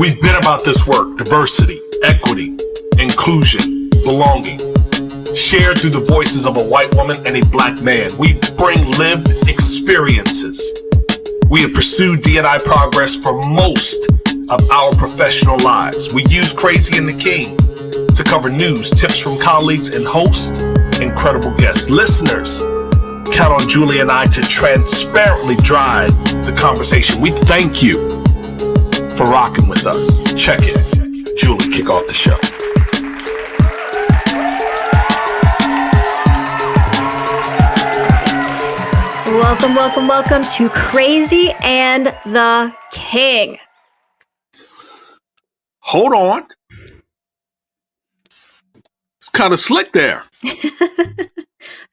We've been about this work: diversity, equity, inclusion, belonging, shared through the voices of a white woman and a black man. We bring lived experiences. We have pursued D&I progress for most of our professional lives. We use Crazy and the King to cover news, tips from colleagues, and host incredible guests. Listeners, count on Julie and I to transparently drive the conversation. We thank you for rocking with us. Check it. Julie, kick off the show. Welcome to Crazy and the King. Hold on. It's kind of slick there.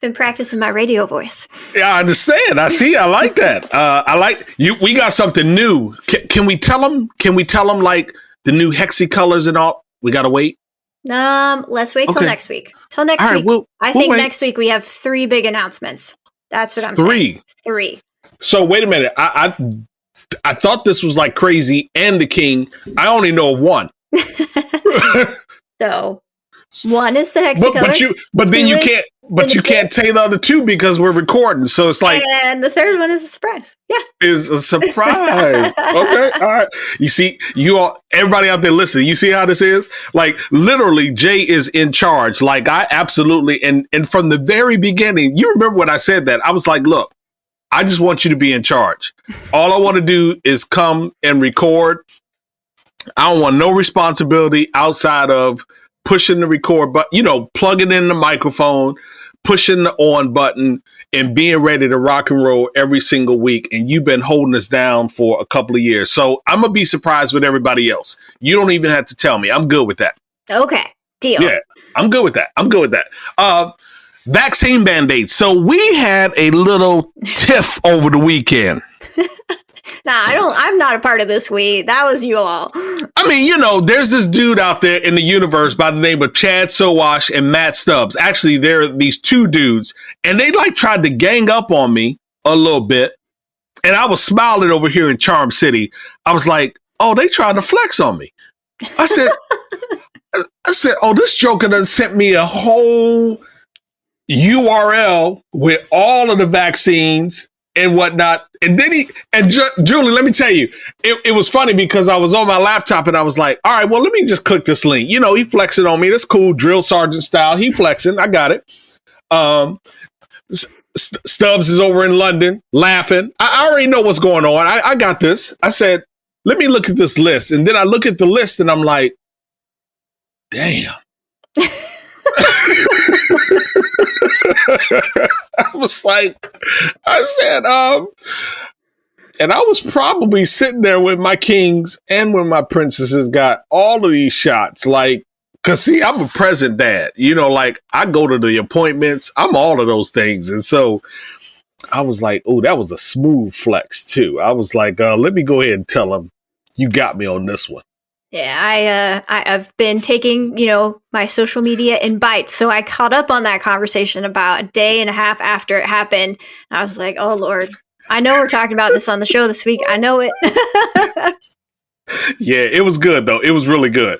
Been practicing my radio voice. Yeah, I understand. I see. I like that. I like you. We got something new. Can we tell them? Can we tell them like the new hexy colors and all? We gotta wait. Let's wait till next week. Till next all week. Right, I think next week we have 3 big announcements. That's what I'm saying. 3. So wait a minute. I thought this was like Crazy and the King. I only know of one. So one is the hexy colors. You can't say the other 2 because we're recording. So it's like, and the third one is a surprise. Yeah, is a surprise. Okay, all right. You see, everybody out there listening. You see how this is? Like literally, Jay is in charge. Like I absolutely and from the very beginning. You remember when I said that? I was like, look, I just want you to be in charge. All I want to do is come and record. I don't want no responsibility outside of pushing the record button, plugging in the microphone, pushing the on button, and being ready to rock and roll every single week. And you've been holding us down for a couple of years. So I'm going to be surprised with everybody else. You don't even have to tell me. I'm good with that. Okay. Deal. Yeah, I'm good with that. Vaccine mandates. So we had a little tiff over the weekend. I'm not a part of this week. That was you all. I mean, there's this dude out there in the universe by the name of Chad Sowash and Matt Stubbs. Actually, there are these 2 dudes, and they tried to gang up on me a little bit. And I was smiling over here in Charm City. I was like, oh, they trying to flex on me. I said, oh, this joker done sent me a whole URL with all of the vaccines and whatnot. And then Julie, let me tell you, it was funny because I was on my laptop and I was like, all right, well, let me just click this link. He flexing on me. That's cool. Drill sergeant style. He flexing. I got it. Stubbs is over in London laughing. I already know what's going on. I got this. I said, let me look at this list. And then I look at the list and I'm like, damn. I was like, and I was probably sitting there with my kings and with my princesses got all of these shots. Like, cause see, I'm a present dad, I go to the appointments. I'm all of those things. And so I was like, oh, that was a smooth flex too. I was like, let me go ahead and tell him you got me on this one. Yeah, I've been taking, my social media in bites. So I caught up on that conversation about a day and a half after it happened. I was like, oh, Lord, I know we're talking about this on the show this week. I know it. Yeah, it was good, though. It was really good.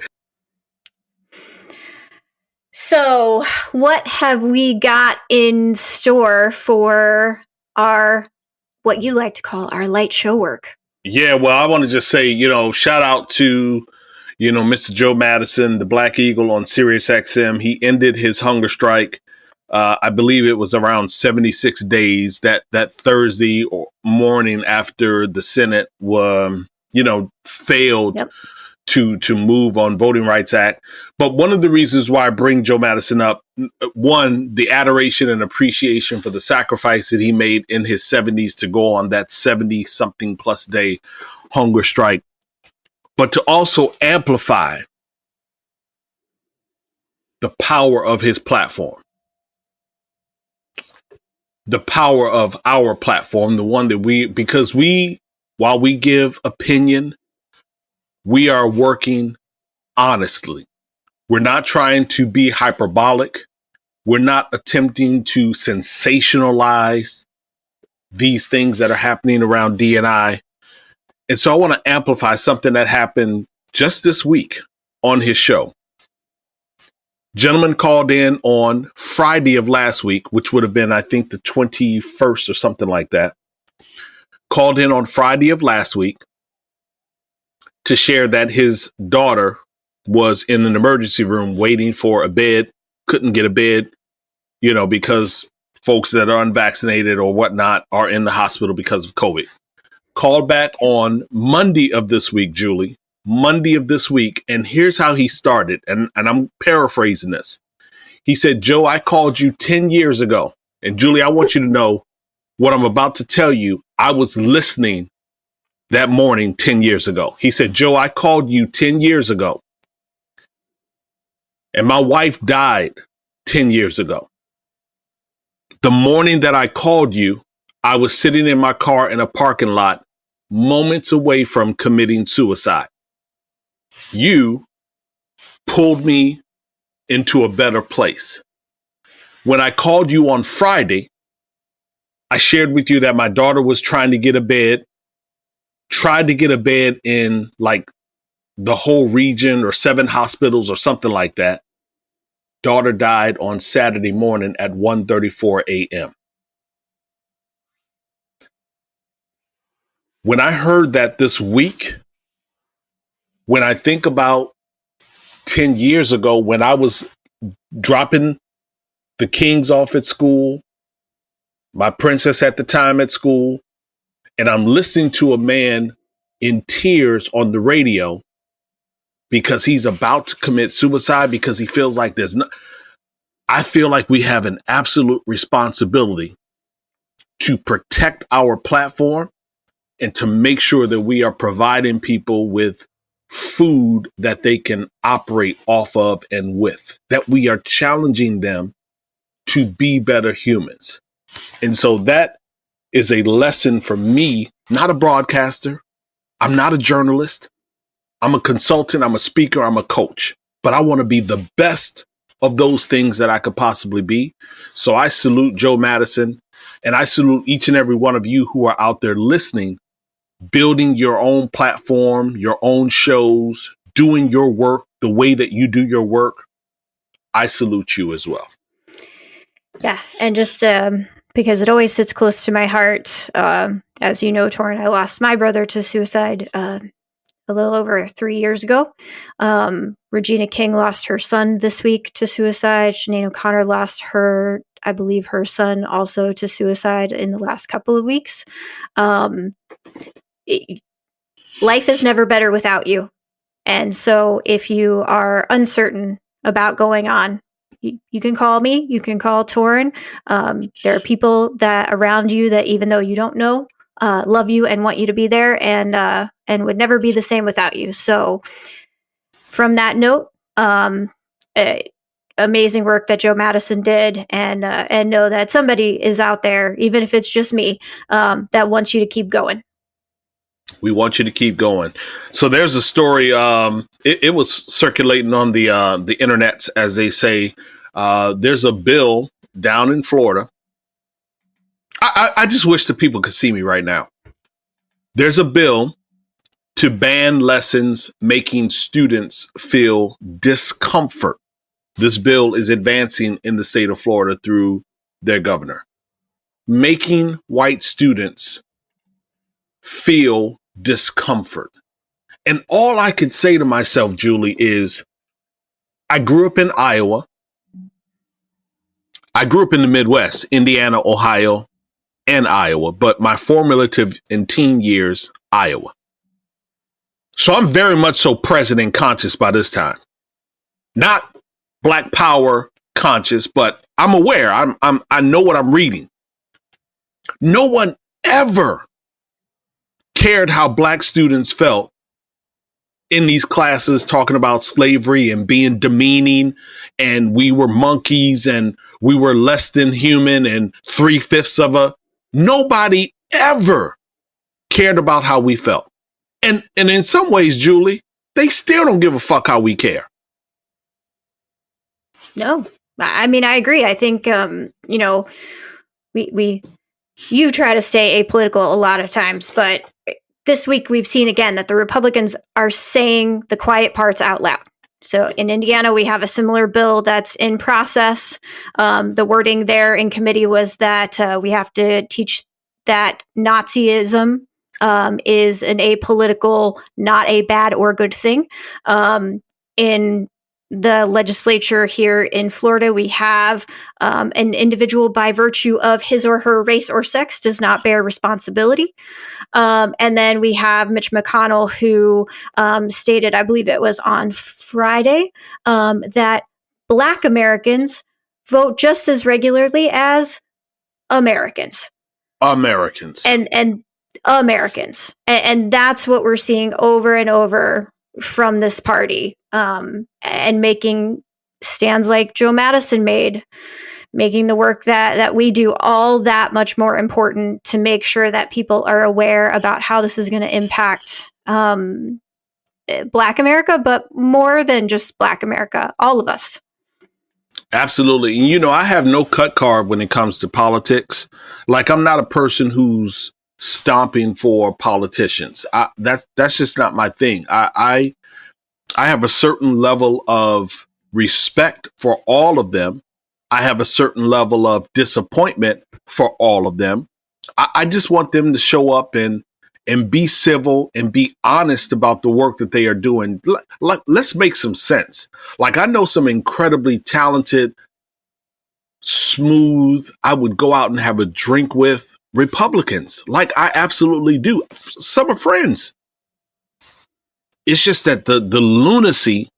So what have we got in store for what you like to call our light show work? Yeah, well, I want to just say, shout out to Mr. Joe Madison, the Black Eagle on Sirius XM. He ended his hunger strike. I believe it was around 76 days that Thursday morning after the Senate failed to move on Voting Rights Act. But one of the reasons why I bring Joe Madison up, one, the adoration and appreciation for the sacrifice that he made in his 70s to go on that 70 something plus day hunger strike, but to also amplify the power of his platform, the power of our platform, the one that because while we give opinion, we are working honestly. We're not trying to be hyperbolic. We're not attempting to sensationalize these things that are happening around D&I. And so I want to amplify something that happened just this week on his show. Gentleman called in on Friday of last week, which would have been, I think, the 21st or something like that. Called in on Friday of last week to share that his daughter was in an emergency room waiting for a bed, couldn't get a bed, because folks that are unvaccinated or whatnot are in the hospital because of COVID. Called back on Monday of this week, Julie. Monday of this week. And here's how he started. And I'm paraphrasing this. He said, Joe, I called you 10 years ago. And Julie, I want you to know what I'm about to tell you. I was listening that morning 10 years ago. He said, Joe, I called you 10 years ago. And my wife died 10 years ago. The morning that I called you, I was sitting in my car in a parking lot, moments away from committing suicide. You pulled me into a better place. When I called you on Friday, I shared with you that my daughter was trying to get a bed, tried to get a bed in like the whole region or 7 hospitals or something like that. Daughter died on Saturday morning at 1:34 a.m. When I heard that this week, when I think about 10 years ago, when I was dropping the Kings off at school, my princess at the time at school, and I'm listening to a man in tears on the radio because he's about to commit suicide because he feels like I feel like we have an absolute responsibility to protect our platform and to make sure that we are providing people with food that they can operate off of and with, that we are challenging them to be better humans. And so that is a lesson for me, not a broadcaster. I'm not a journalist. I'm a consultant. I'm a speaker. I'm a coach, but I want to be the best of those things that I could possibly be. So I salute Joe Madison, and I salute each and every one of you who are out there listening, building your own platform, your own shows, doing your work the way that you do your work. I salute you as well. Yeah. And just because it always sits close to my heart, as you know, Torin, I lost my brother to suicide a little over 3 years ago. Regina King lost her son this week to suicide. Sinead O'Connor lost her son also to suicide in the last couple of weeks. Life is never better without you. And so if you are uncertain about going on, you can call me, you can call Torin. There are people that around you that, even though you don't know, love you and want you to be there, and would never be the same without you. So from that note, amazing work that Joe Madison did, and know that somebody is out there, even if it's just me, that wants you to keep going. We want you to keep going. So there's a story. It was circulating on the internet, as they say. There's a bill down in Florida. I just wish the people could see me right now. There's a bill to ban lessons making students feel discomfort. This bill is advancing in the state of Florida through their governor, making white students feel discomfort. And all I could say to myself, Julie, is I grew up in Iowa. I grew up in the Midwest, Indiana, Ohio, and Iowa, but my formative and teen years, Iowa. So I'm very much so present and conscious by this time. Not Black Power conscious, but I'm aware. I know what I'm reading. No one ever cared how Black students felt in these classes, talking about slavery and being demeaning, and we were monkeys and we were less than human and 3/5 of a. Nobody ever cared about how we felt. And in some ways, Julie, they still don't give a fuck how we care. No, I mean, I agree. I think, you try to stay apolitical a lot of times, but this week we've seen again that the Republicans are saying the quiet parts out loud. So in Indiana, we have a similar bill that's in process. The wording there in committee was that we have to teach that Nazism is an apolitical, not a bad or good thing. In the legislature here in Florida, we have an individual by virtue of his or her race or sex does not bear responsibility. And then we have Mitch McConnell, who stated, I believe it was on Friday, that Black Americans vote just as regularly as Americans. Americans. And Americans. And that's what we're seeing over and over from this party, and making stands like Joe Madison made, making the work that we do all that much more important to make sure that people are aware about how this is going to impact Black America, but more than just Black America, all of us. Absolutely. And, you know, I have no cut card when it comes to politics. Like, I'm not a person who's stomping for politicians. That's just not my thing. I have a certain level of respect for all of them. I have a certain level of disappointment for all of them. I just want them to show up and be civil and be honest about the work that they are doing. Like, let's make some sense. Like, I know some incredibly talented, smooth, I would go out and have a drink with Republicans. Like, I absolutely do. Some are friends. It's just that the lunacy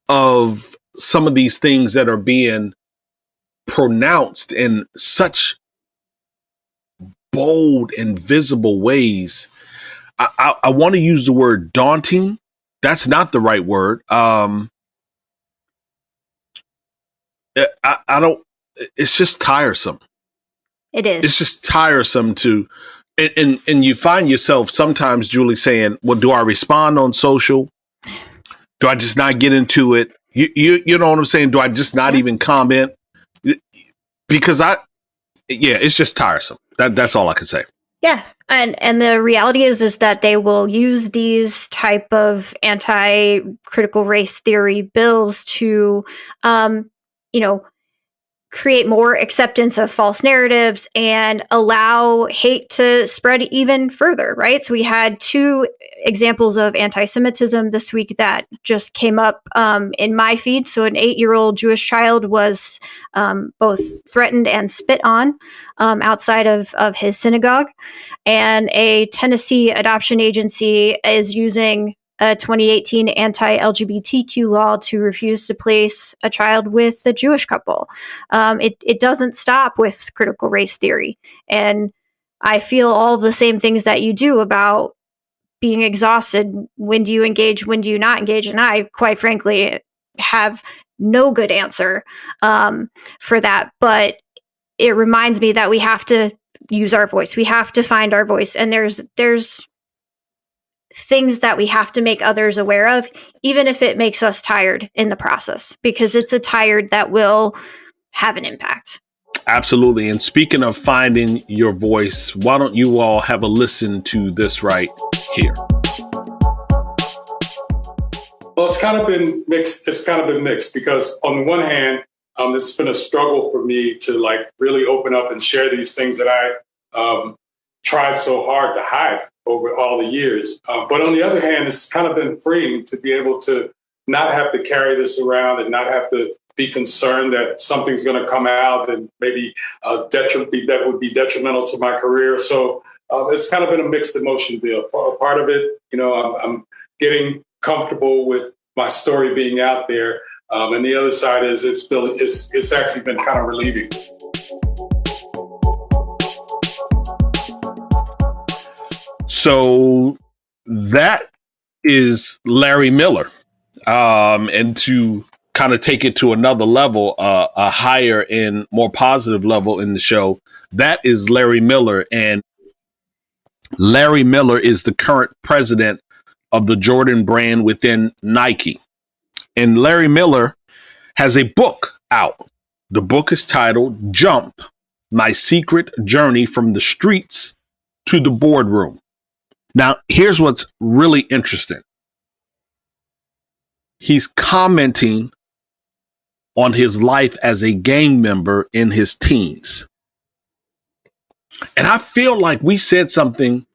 of some of these things that are being pronounced in such bold and visible ways. I want to use the word daunting. That's not the right word. I don't, it's just tiresome. It is. It's just tiresome to, and you find yourself sometimes, Julie, saying, well, do I respond on social? Do I just not get into it? You know what I'm saying? Do I just not even comment? Because it's just tiresome. That's all I can say. Yeah. And the reality is that they will use these type of anti-critical race theory bills to, create more acceptance of false narratives and allow hate to spread even further, right? So we had 2 examples of antisemitism this week that just came up in my feed. So an 8-year-old Jewish child was both threatened and spit on outside of his synagogue. And a Tennessee adoption agency is using a 2018 anti-LGBTQ law to refuse to place a child with a Jewish couple. It doesn't stop with critical race theory. And I feel all the same things that you do about being exhausted. When do you engage? When do you not engage? And I, quite frankly, have no good answer for that. But it reminds me that we have to use our voice. We have to find our voice. And there's things that we have to make others aware of, even if it makes us tired in the process, because it's a tired that will have an impact. Absolutely. And speaking of finding your voice, why don't you all have a listen to this right here? Well, it's kind of been mixed. It's kind of been mixed because on the one hand, it's been a struggle for me to really open up and share these things that I tried so hard to hide over all the years. But on the other hand, it's kind of been freeing to be able to not have to carry this around and not have to be concerned that something's going to come out and maybe that would be detrimental to my career. So it's kind of been a mixed emotion deal. Part of it, I'm getting comfortable with my story being out there. And the other side is it's actually been kind of relieving. So that is Larry Miller. And to kind of take it to another level, a higher and more positive level in the show, that is Larry Miller. And Larry Miller is the current president of the Jordan brand within Nike. And Larry Miller has a book out. The book is titled Jump: My Secret Journey from the Streets to the Boardroom. Now, here's what's really interesting. He's commenting on his life as a gang member in his teens. And I feel like we said something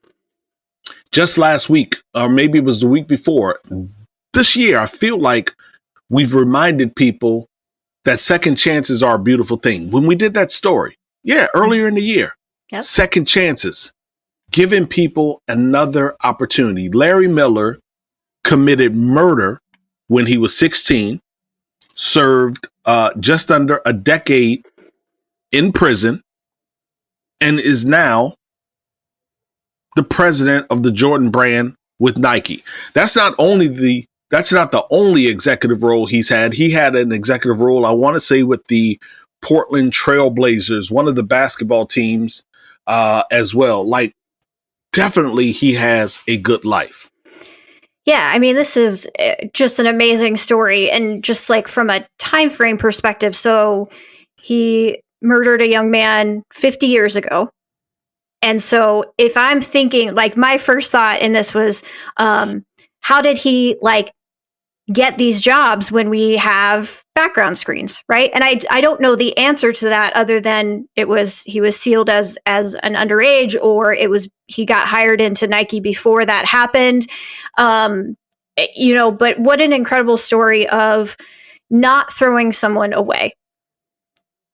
just last week, or maybe it was the week before. This year, I feel like we've reminded people that second chances are a beautiful thing. When we did that story, earlier in the year, second chances, giving people another opportunity. Larry Miller committed murder when he was 16, served just under a decade in prison, and is now the president of the Jordan brand with Nike. That's not the only executive role he's had. He had an executive role, I want to say, with the Portland Trail Blazers, one of the basketball teams as well. Like, definitely he has a good life. Yeah, I mean, this is just an amazing story. And just like from a time frame perspective, so he murdered a young man 50 years ago. And so if I'm thinking, like, my first thought in this was, how did he like get these jobs when we have background screens, right? And I don't know the answer to that other than he was sealed as an underage, or he got hired into Nike before that happened. But what an incredible story of not throwing someone away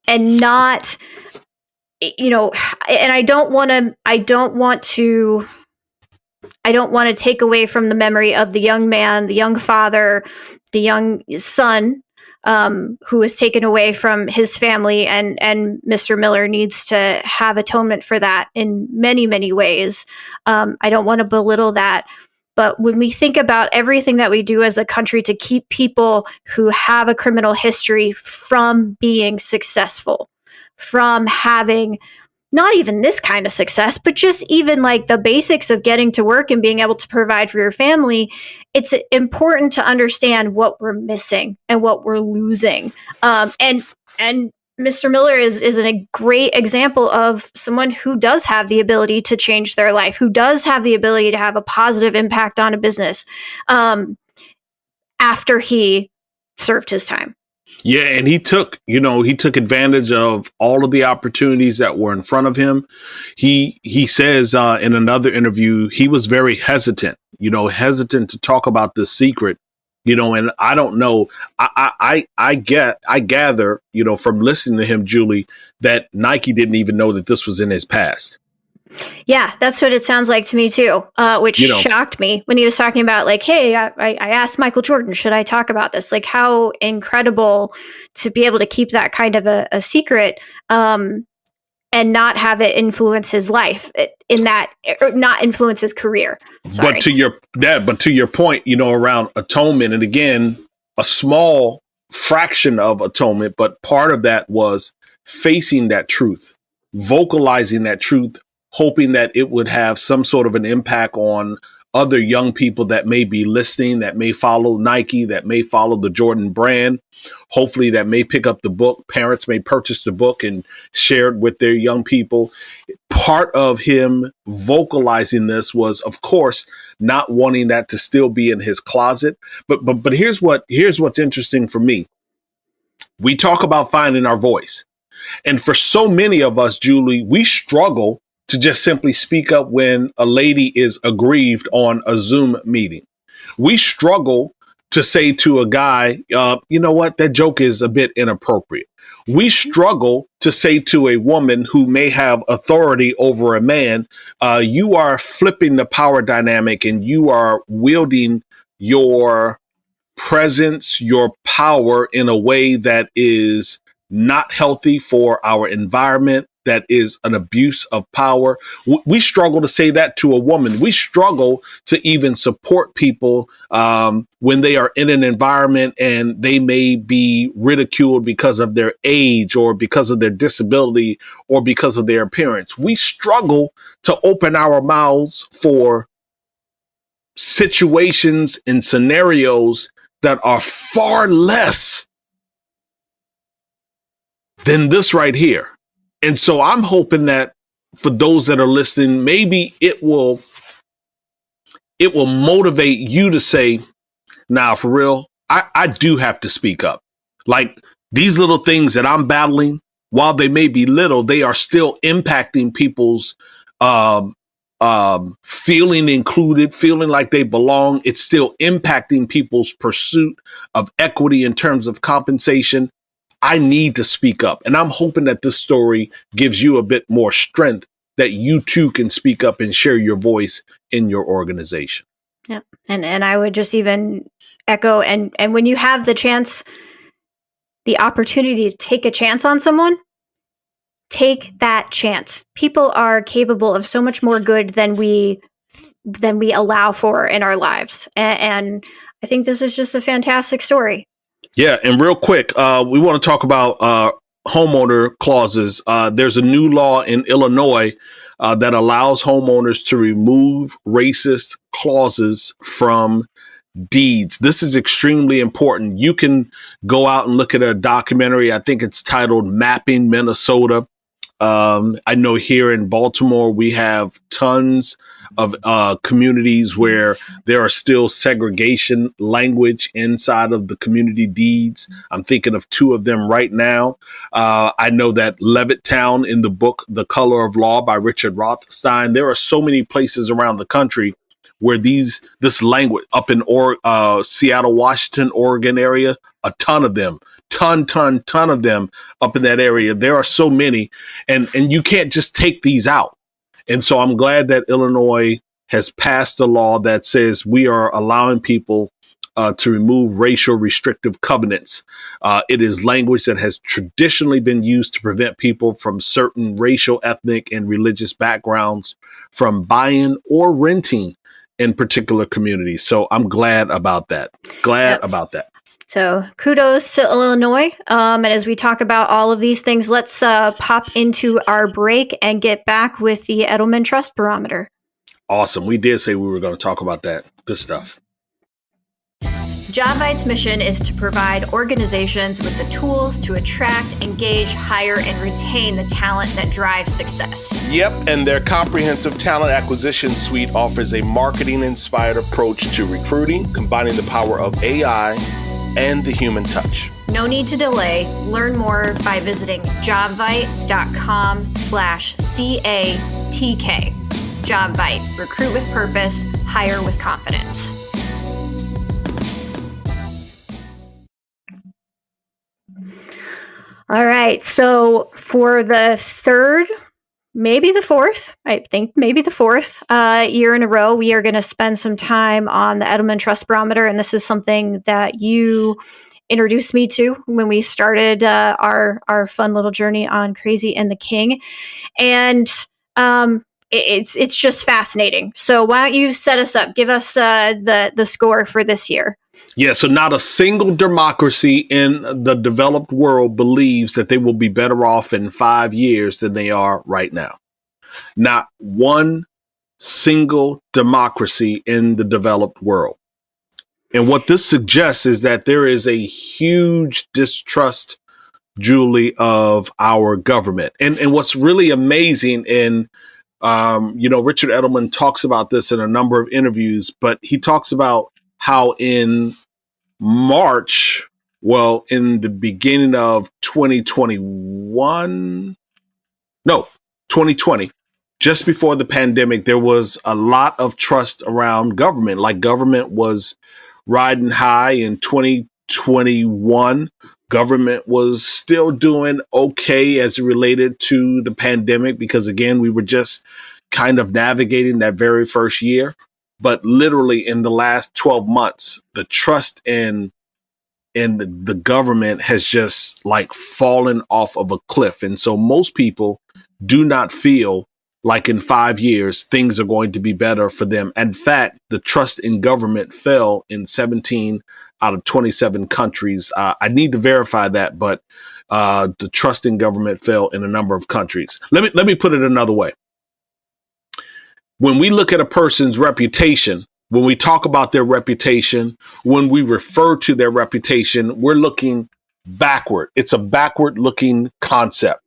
and not, and I don't want to take away from the memory of the young man, the young father, the young son, who was taken away from his family, and Mr. Miller needs to have atonement for that in many, many ways. I don't want to belittle that. But when we think about everything that we do as a country to keep people who have a criminal history from being successful, from having not even this kind of success, but just even like the basics of getting to work and being able to provide for your family, it's important to understand what we're missing and what we're losing. And Mr. Miller is a great example of someone who does have the ability to change their life, who does have the ability to have a positive impact on a business after he served his time. Yeah, and he took advantage of all of the opportunities that were in front of him. He says in another interview, he was very hesitant to talk about this secret, and I don't know. I gather, from listening to him, Julie, that Nike didn't even know that this was in his past. Yeah, that's what it sounds like to me too, which shocked me when he was talking about like, hey, I asked Michael Jordan, should I talk about this? Like, how incredible to be able to keep that kind of a secret and not have it influence his life or not influence his career. Sorry. But to your point, around atonement, and again, a small fraction of atonement, but part of that was facing that truth, vocalizing that truth, hoping that it would have some sort of an impact on other young people that may be listening, that may follow Nike, that may follow the Jordan brand. Hopefully that may pick up the book. Parents may purchase the book and share it with their young people. Part of him vocalizing this was, of course, not wanting that to still be in his closet. But here's what's interesting for me. We talk about finding our voice. And for so many of us, Julie, we struggle to just simply speak up when a lady is aggrieved on a Zoom meeting. We struggle to say to a guy, you know what, that joke is a bit inappropriate. We struggle to say to a woman who may have authority over a man, you are flipping the power dynamic and you are wielding your presence, your power in a way that is not healthy for our environment, that is an abuse of power. We struggle to say that to a woman. We struggle to even support people when they are in an environment and they may be ridiculed because of their age or because of their disability or because of their appearance. We struggle to open our mouths for situations and scenarios that are far less than this right here. And so I'm hoping that for those that are listening, maybe it will it will motivate you to say, nah, for real, I do have to speak up. Like these little things that I'm battling, while they may be little, they are still impacting people's feeling included, feeling like they belong. It's still impacting people's pursuit of equity in terms of compensation. I need to speak up. And I'm hoping that this story gives you a bit more strength that you too can speak up and share your voice in your organization. Yeah. And I would just even echo, and when you have the chance, the opportunity to take a chance on someone, take that chance. People are capable of so much more good than we allow for in our lives. And I think this is just a fantastic story. Yeah. And real quick, we want to talk about homeowner clauses. There's a new law in Illinois that allows homeowners to remove racist clauses from deeds. This is extremely important. You can go out and look at a documentary. I think it's titled Mapping Minnesota. I know here in Baltimore, we have tons of communities where there are still segregation language inside of the community deeds. I'm thinking of two of them right now. I know that Levittown, in the book The Color of Law by Richard Rothstein, there are so many places around the country where this language, up in Seattle, Washington, Oregon area, a ton of them, ton of them up in that area. There are so many, and you can't just take these out. And so I'm glad that Illinois has passed a law that says we are allowing people to remove racial restrictive covenants. It is language that has traditionally been used to prevent people from certain racial, ethnic, and religious backgrounds from buying or renting in particular communities. So I'm glad about that. About that. So kudos to Illinois. And as we talk about all of these things, let's pop into our break and get back with the Edelman Trust Barometer. Awesome. We did say we were going to talk about that. Good stuff. JobVite's mission is to provide organizations with the tools to attract, engage, hire, and retain the talent that drives success. Yep, and their comprehensive talent acquisition suite offers a marketing-inspired approach to recruiting, combining the power of AI and the human touch. No need to delay. Learn more by visiting jobvite.com/CATK. JobVite, recruit with purpose, hire with confidence. All right, so for the third, maybe the fourth, I think maybe the fourth year in a row, we are going to spend some time on the Edelman Trust Barometer. And this is something that you introduced me to when we started our fun little journey on Crazy and the King. And it's just fascinating. So why don't you set us up? Give us the score for this year. Yeah, so not a single democracy in the developed world believes that they will be better off in 5 years than they are right now. Not one single democracy in the developed world. And what this suggests is that there is a huge distrust, Julie, of our government. And what's really amazing, and Richard Edelman talks about this in a number of interviews, but he talks about how in March, in the beginning of 2020, just before the pandemic, there was a lot of trust around government. Like government was riding high in 2021. Government was still doing okay as it related to the pandemic because, again, we were just kind of navigating that very first year. But literally in the last 12 months, the trust in the government has just like fallen off of a cliff. And so most people do not feel like in 5 years, things are going to be better for them. In fact, the trust in government fell in 17 out of 27 countries. I need to verify that, but the trust in government fell in a number of countries. Let me put it another way. When we look at a person's reputation, when we talk about their reputation, when we refer to their reputation, we're looking backward. It's a backward looking concept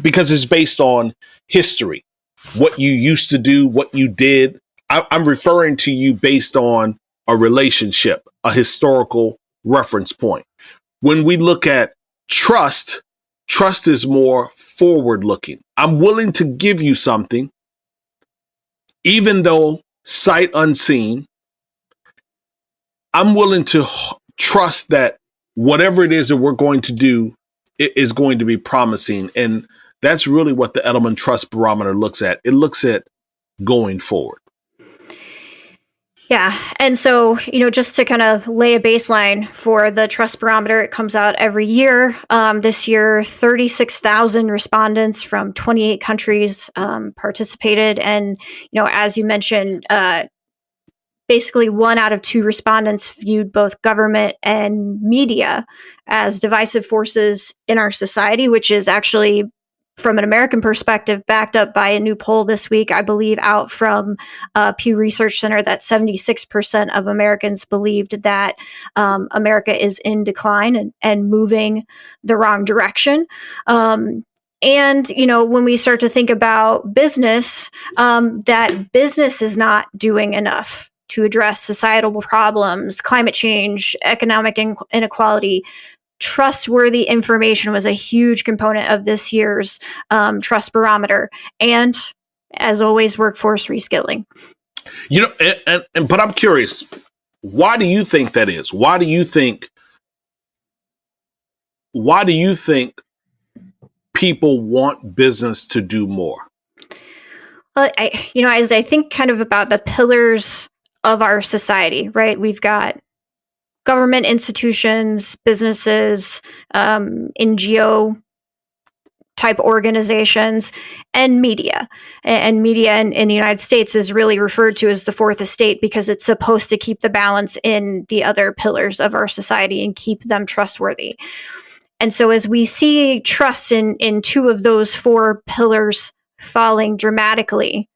because it's based on history, what you used to do, what you did. I'm referring to you based on a relationship, a historical reference point. When we look at trust is more forward looking. I'm willing to give you something, even though sight unseen. I'm willing to trust that whatever it is that we're going to do, it is going to be promising. And that's really what the Edelman Trust Barometer looks at. It looks at going forward. Yeah. And so, just to kind of lay a baseline for the Trust Barometer, it comes out every year. This year, 36,000 respondents from 28 countries participated. And, as you mentioned, basically 1 out of 2 respondents viewed both government and media as divisive forces in our society, which is actually, from an American perspective, backed up by a new poll this week, I believe, out from Pew Research Center, that 76% of Americans believed that America is in decline and moving the wrong direction. And, when we start to think about business, that business is not doing enough to address societal problems, climate change, economic inequality. Trustworthy information was a huge component of this year's Trust Barometer. And as always, workforce reskilling. But I'm curious, why do you think that is? Why do you think people want business to do more? Well, as I think kind of about the pillars of our society, right? We've got government institutions, businesses, NGO type organizations, and media. And media in the United States is really referred to as the fourth estate because it's supposed to keep the balance in the other pillars of our society and keep them trustworthy. And so as we see trust in 2 of those 4 pillars falling dramatically,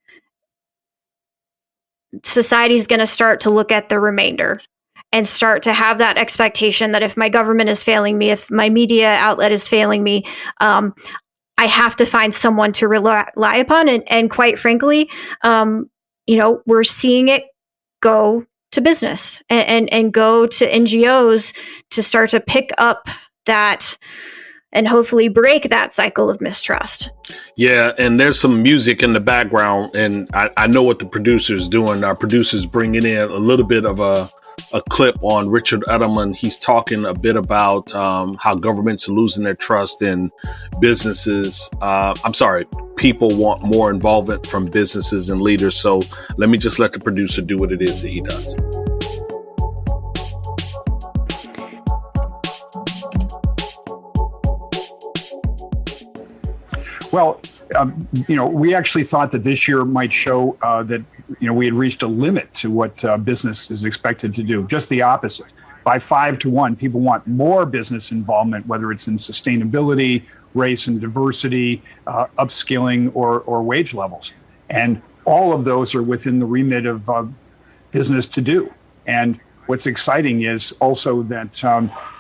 society is going to start to look at the remainder and start to have that expectation that if my government is failing me, if my media outlet is failing me, I have to find someone to rely upon. And quite frankly, we're seeing it go to business and go to NGOs to start to pick up that and hopefully break that cycle of mistrust. Yeah, and there's some music in the background, and I know what the producer's doing. Our producer's bringing in a little bit of a clip on Richard Edelman. He's talking a bit about how governments are losing their trust in businesses. People want more involvement from businesses and leaders. So let me just let the producer do what it is that he does. Well, we actually thought that this year might show that, we had reached a limit to what business is expected to do. Just the opposite. By 5 to 1, people want more business involvement, whether it's in sustainability, race and diversity, upskilling, or wage levels. And all of those are within the remit of business to do. And what's exciting is also that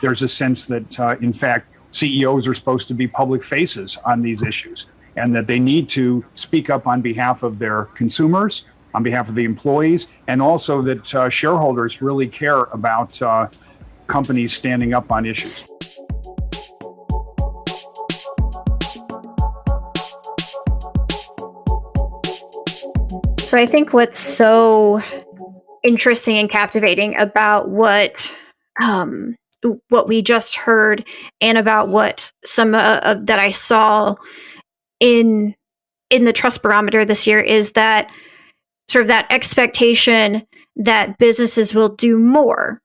there's a sense that, in fact, CEOs are supposed to be public faces on these issues, and that they need to speak up on behalf of their consumers, on behalf of the employees, and also that shareholders really care about companies standing up on issues. So I think what's so interesting and captivating about what we just heard and about what some that I saw in the Trust Barometer this year is that sort of that expectation that businesses will do more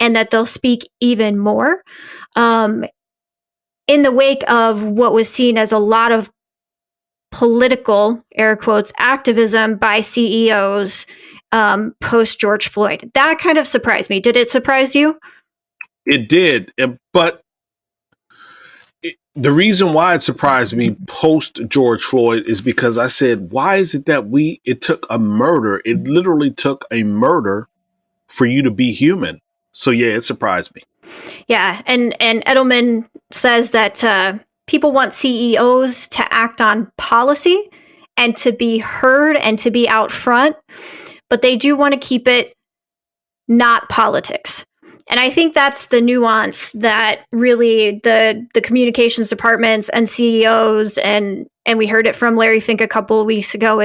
and that they'll speak even more in the wake of what was seen as a lot of political, air quotes, activism by CEOs post George Floyd. That kind of surprised me. Did it surprise you? It did, but the reason why it surprised me post George Floyd is because I said, why is it that it took a murder? It literally took a murder for you to be human. So yeah, it surprised me. Yeah, and Edelman says that people want CEOs to act on policy and to be heard and to be out front. but they do want to keep it not politics. And I think that's the nuance that really the communications departments and CEOs, and we heard it from Larry Fink a couple of weeks ago,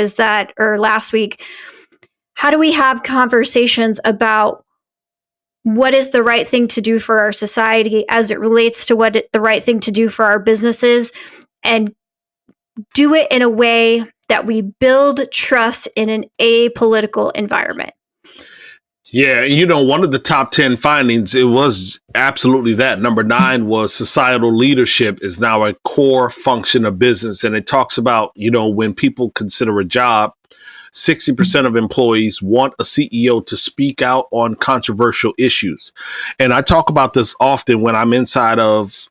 or last week, how do we have conversations about what is the right thing to do for our society as it relates to the right thing to do for our businesses, and do it in a way that we build trust in an apolitical environment. Yeah, one of the top 10 findings, it was absolutely that. Number 9 was societal leadership is now a core function of business. And it talks about, when people consider a job, 60% of employees want a CEO to speak out on controversial issues. And I talk about this often when I'm inside of,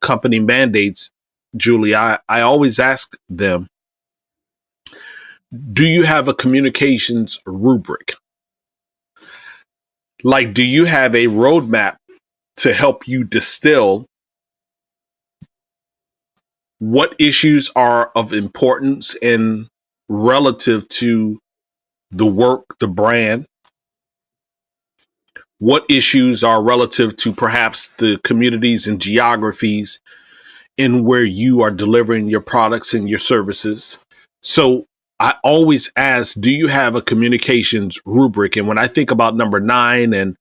company mandates. Julie, I always ask them, do you have a communications rubric? Like, do you have a roadmap to help you distill what issues are of importance and relative to the work, the brand? What issues are relative to perhaps the communities and geographies in where you are delivering your products and your services? So I always ask, do you have a communications rubric? And when I think about number 9 and,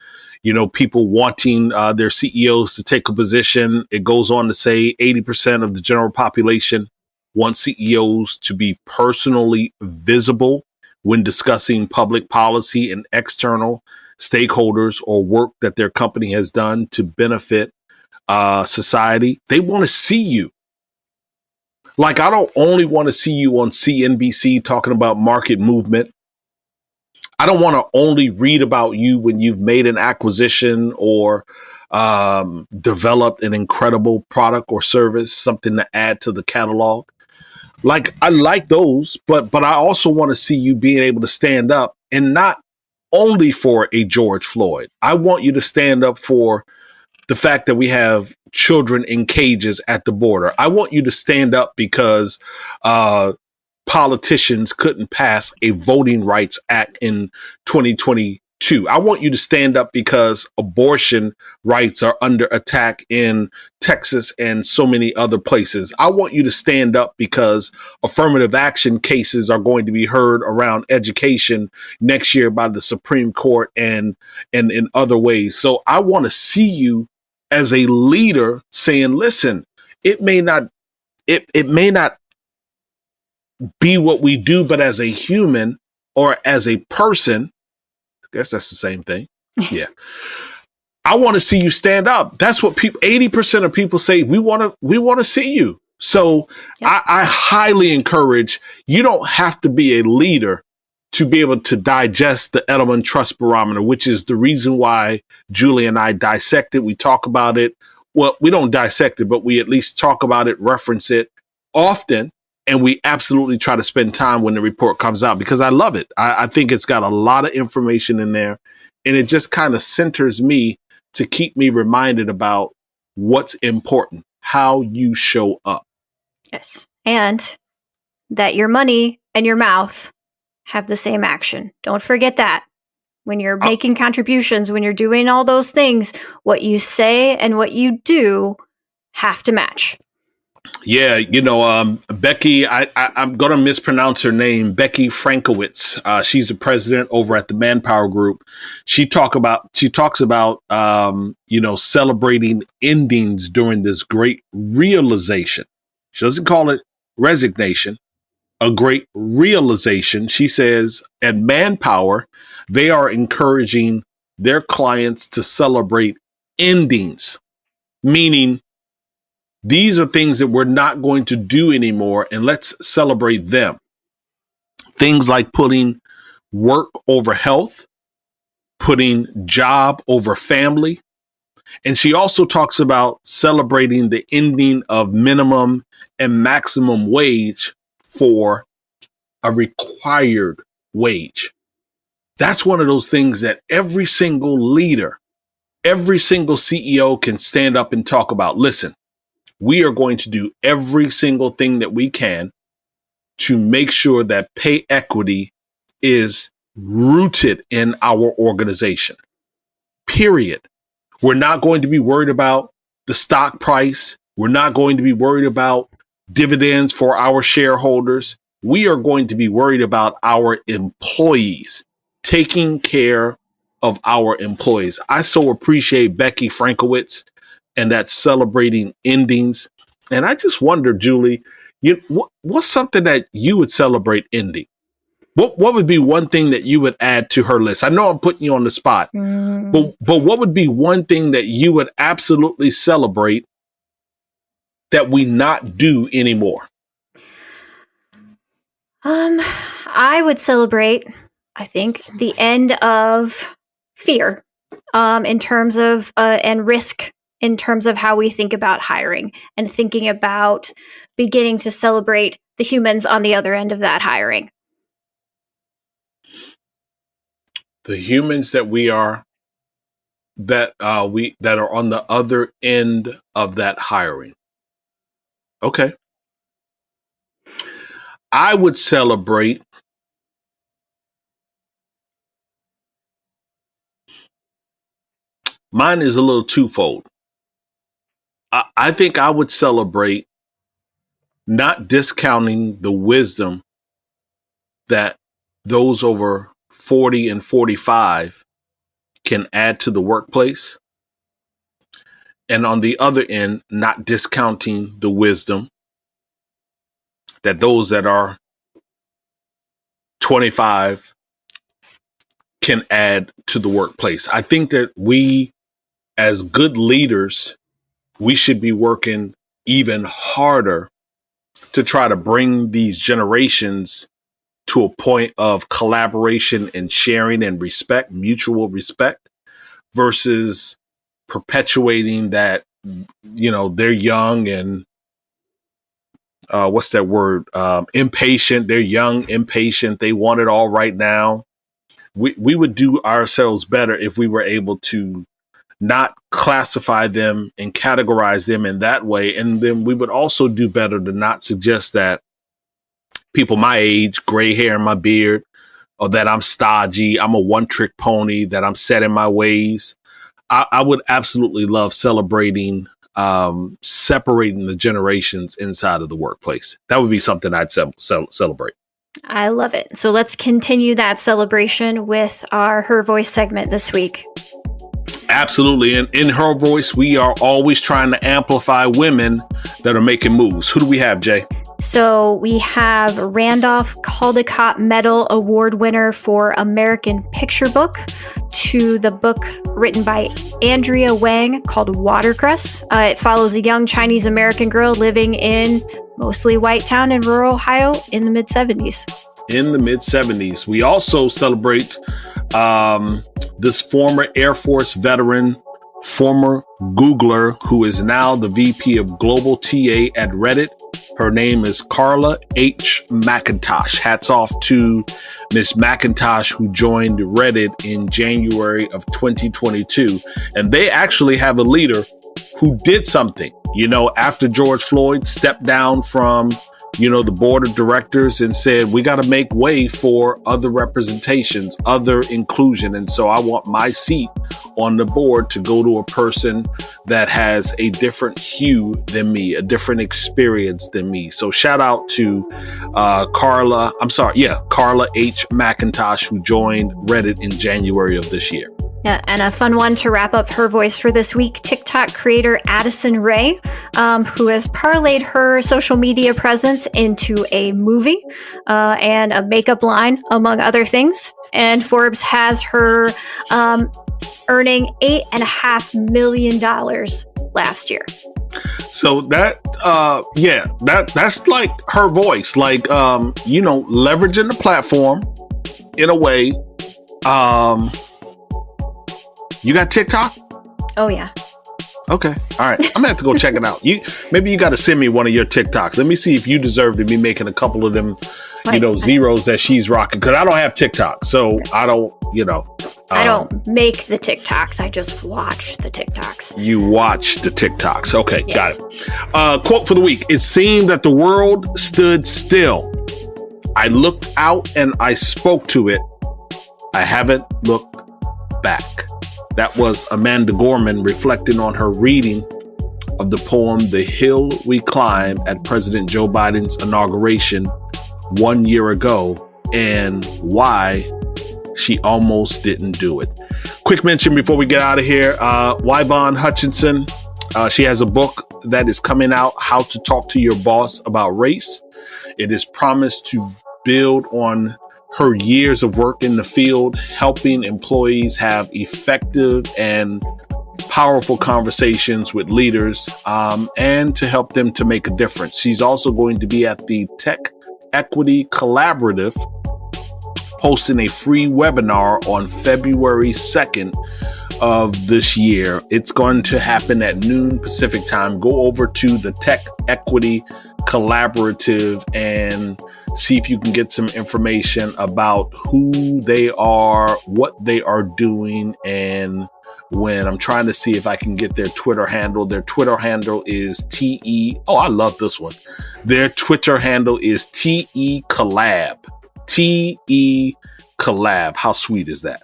people wanting their CEOs to take a position, it goes on to say 80% of the general population want CEOs to be personally visible when discussing public policy and external stakeholders or work that their company has done to benefit society. They want to see you. Like, I don't only want to see you on CNBC talking about market movement. I don't want to only read about you when you've made an acquisition or developed an incredible product or service, something to add to the catalog. Like, I like those, but I also want to see you being able to stand up, and not only for a George Floyd. I want you to stand up for the fact that we have children in cages at the border. I want you to stand up because politicians couldn't pass a voting rights act in 2022. I want you to stand up because abortion rights are under attack in Texas and so many other places. I want you to stand up because affirmative action cases are going to be heard around education next year by the Supreme Court and in other ways. So I want to see you as a leader saying, listen, it may not be what we do, but as a human or as a person, I guess that's the same thing. Yeah. I want to see you stand up. That's what 80% of people say. We want to see you. So yep. I highly encourage, you don't have to be a leader to be able to digest the Edelman Trust Barometer, which is the reason why Julie and I dissect it. We talk about it. Well, we don't dissect it, but we at least talk about it, reference it often. And we absolutely try to spend time when the report comes out because I love it. I think it's got a lot of information in there, and it just kind of centers me to keep me reminded about what's important, how you show up. Yes. And that your money and your mouth have the same action. Don't forget that. When you're making contributions, when you're doing all those things, what you say and what you do have to match. Yeah, Becky, I'm going to mispronounce her name, Becky Frankowitz. She's the president over at the Manpower Group. She talks about, celebrating endings during this great realization. She doesn't call it resignation, a great realization. She says at Manpower, they are encouraging their clients to celebrate endings, meaning these are things that we're not going to do anymore, and let's celebrate them. Things like putting work over health, putting job over family. And she also talks about celebrating the ending of minimum and maximum wage for a required wage. That's one of those things that every single leader, every single CEO can stand up and talk about. Listen, we are going to do every single thing that we can to make sure that pay equity is rooted in our organization. Period. We're not going to be worried about the stock price. We're not going to be worried about dividends for our shareholders. We are going to be worried about our employees, taking care of our employees. I so appreciate Becky Frankowitz and that celebrating endings. And I just wonder, Julie, what's something that you would celebrate ending? What would be one thing that you would add to her list? I know I'm putting you on the spot, but what would be one thing that you would absolutely celebrate that we not do anymore? I would celebrate, I think, the end of fear, in terms of and risk in terms of how we think about hiring, and thinking about beginning to celebrate the humans on the other end of that hiring. The humans that are on the other end of that hiring. Okay. I would celebrate mine is a little twofold. I think I would celebrate not discounting the wisdom that those over 40 and 45 can add to the workplace. And on the other end, not discounting the wisdom that those that are 25 can add to the workplace. I think that we, as good leaders, we should be working even harder to try to bring these generations to a point of collaboration and sharing and respect, mutual respect, versus perpetuating that, they're young and what's that word? Impatient. They're young, impatient. They want it all right now. We would do ourselves better if we were able to not classify them and categorize them in that way. And then we would also do better to not suggest that people my age, gray hair in my beard, or that I'm stodgy, I'm a one-trick pony, that I'm set in my ways. I would absolutely love celebrating, separating the generations inside of the workplace. That would be something I'd celebrate. I love it. So let's continue that celebration with our Her Voice segment this week. Absolutely. And in Her Voice, we are always trying to amplify women that are making moves. Who do we have, Jay? So we have Randolph Caldecott Medal Award winner for American Picture Book, to the book written by Andrea Wang called Watercress. It follows a young Chinese American girl living in mostly white town in rural Ohio in the mid-70s. In the mid-70s. We also celebrate this former Air Force veteran, former Googler, who is now the VP of Global TA at Reddit. Her name is Carla H. McIntosh. Hats off to Miss McIntosh, who joined Reddit in January of 2022. And they actually have a leader who did something, after George Floyd stepped down from, the board of directors and said, we got to make way for other representations, other inclusion. And so I want my seat on the board to go to a person that has a different hue than me, a different experience than me. So shout out to Carla H. McIntosh, who joined Reddit in January of this year. Yeah, and a fun one to wrap up Her Voice for this week, TikTok creator Addison Rae, who has parlayed her social media presence into a movie and a makeup line, among other things. And Forbes has her earning $8.5 million last year. So that's like her voice, like, leveraging the platform in a way. You got TikTok? Oh, yeah. Okay. All right. I'm going to have to go check it out. Maybe you got to send me one of your TikToks. Let me see if you deserve to be making a couple of them, zeros that she's rocking. Because I don't have TikTok. So I don't, I don't make the TikToks. I just watch the TikToks. You watch the TikToks. Okay. Yes. Got it. Quote for the week. It seemed that the world stood still I looked out and I spoke to it. I haven't looked back. That was Amanda Gorman reflecting on her reading of the poem The Hill We Climb at President Joe Biden's inauguration 1 year ago, and why she almost didn't do it. Quick mention before we get out of here, Yvonne Hutchinson, she has a book that is coming out, How to Talk to Your Boss About Race. It is promised to build on her years of work in the field, helping employees have effective and powerful conversations with leaders, and to help them to make a difference. She's also going to be at the Tech Equity Collaborative, hosting a free webinar on February 2nd of this year. It's going to happen at noon Pacific time. Go over to the Tech Equity Collaborative and see if you can get some information about who they are, what they are doing, and when. I'm trying to see if I can get their Twitter handle. Their Twitter handle is Oh, I love this one. Their Twitter handle is TE Collab. TE Collab. How sweet is that?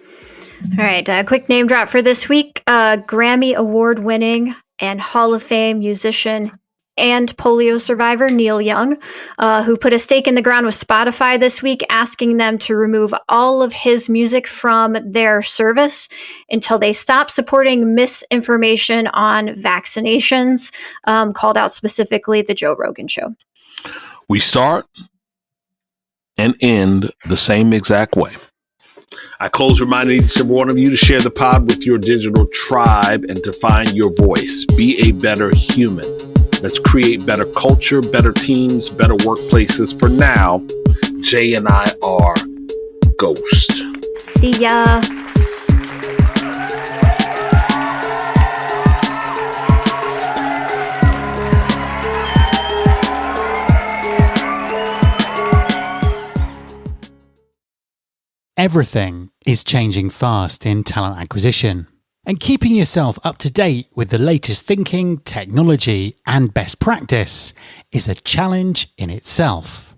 All right. A quick name drop for this week. Grammy Award winning and Hall of Fame musician and polio survivor Neil Young, who put a stake in the ground with Spotify this week, asking them to remove all of his music from their service until they stop supporting misinformation on vaccinations, called out specifically The Joe Rogan Show. We start and end the same exact way. I close reminding each and one of you to share the pod with your digital tribe and to find your voice. Be a better human. Let's create better culture, better teams, better workplaces. For now, Jay and I are Ghost. See ya. Everything is changing fast in talent acquisition, and keeping yourself up to date with the latest thinking, technology, and best practice is a challenge in itself.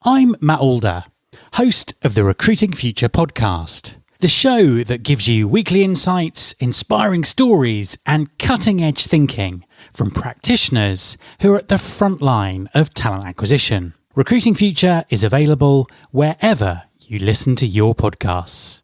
I'm Matt Alder, host of the Recruiting Future podcast, the show that gives you weekly insights, inspiring stories, and cutting-edge thinking from practitioners who are at the front line of talent acquisition. Recruiting Future is available wherever you listen to your podcasts.